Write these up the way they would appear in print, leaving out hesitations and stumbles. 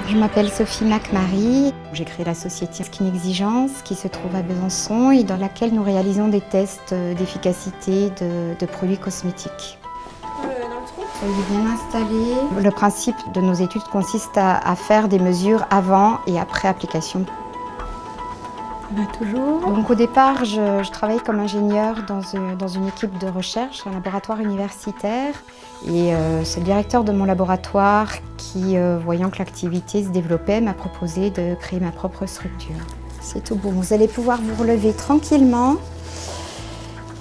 Je m'appelle Sophie McMarie. J'ai créé la société Skin Exigence qui se trouve à Besançon et dans laquelle nous réalisons des tests d'efficacité de produits cosmétiques. Il est bien installé. Le principe de nos études consiste à faire des mesures avant et après application. Toujours. Donc au départ, je travaille comme ingénieure dans une équipe de recherche, un laboratoire universitaire. Et c'est le directeur de mon laboratoire qui, voyant que l'activité se développait, m'a proposé de créer ma propre structure. C'est tout bon. Vous allez pouvoir vous relever tranquillement.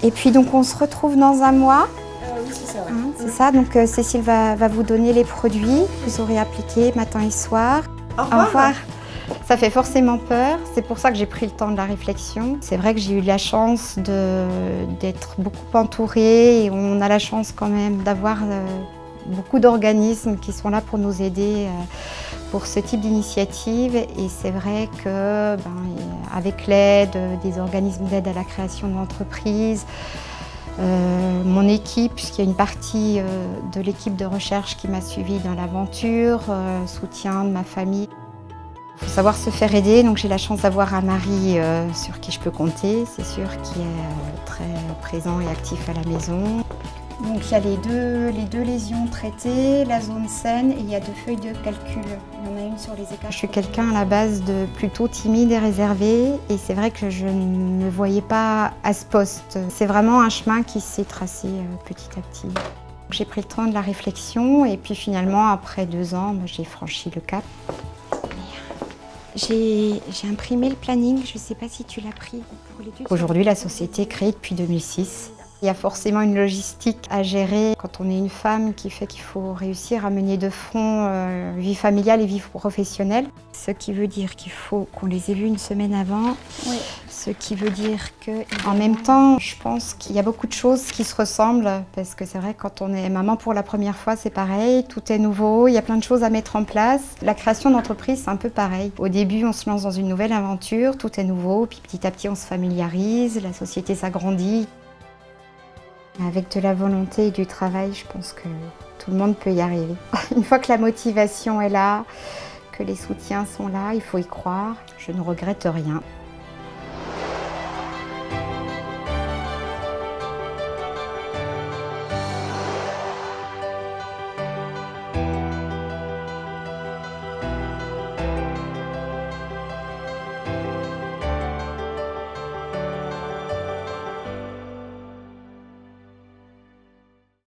Et puis donc on se retrouve dans un mois. Oui, c'est ça. Ouais. C'est ça, donc Cécile va vous donner les produits. Vous aurez appliqué matin et soir. Au revoir. Au revoir. Ça fait forcément peur, c'est pour ça que j'ai pris le temps de la réflexion. C'est vrai que j'ai eu la chance d'être beaucoup entourée et on a la chance quand même d'avoir beaucoup d'organismes qui sont là pour nous aider pour ce type d'initiative. Et c'est vrai que avec l'aide des organismes d'aide à la création d'entreprises, mon équipe, puisqu'il y a une partie de l'équipe de recherche qui m'a suivie dans l'aventure, soutien de ma famille. Il faut savoir se faire aider, donc j'ai la chance d'avoir un mari sur qui je peux compter, c'est sûr, qui est très présent et actif à la maison. Donc il y a les deux lésions traitées, la zone saine et il y a 2 feuilles de calcul. Il y en a une sur les écarts. Je suis quelqu'un à la base de plutôt timide et réservé et c'est vrai que je ne me voyais pas à ce poste. C'est vraiment un chemin qui s'est tracé petit à petit. J'ai pris le temps de la réflexion et puis finalement après 2 ans, j'ai franchi le cap. J'ai imprimé le planning, je ne sais pas si tu l'as pris pour l'étude. Aujourd'hui, la société est créée depuis 2006. Il y a forcément une logistique à gérer quand on est une femme qui fait qu'il faut réussir à mener de front vie familiale et vie professionnelle. Ce qui veut dire qu'il faut qu'on les ait vus une semaine avant. Oui. Ce qui veut dire qu'en même temps, je pense qu'il y a beaucoup de choses qui se ressemblent parce que c'est vrai que quand on est maman pour la première fois, c'est pareil, tout est nouveau, il y a plein de choses à mettre en place. La création d'entreprise, c'est un peu pareil. Au début, on se lance dans une nouvelle aventure, tout est nouveau, puis petit à petit, on se familiarise, la société s'agrandit. Avec de la volonté et du travail, je pense que tout le monde peut y arriver. Une fois que la motivation est là, que les soutiens sont là, il faut y croire. Je ne regrette rien.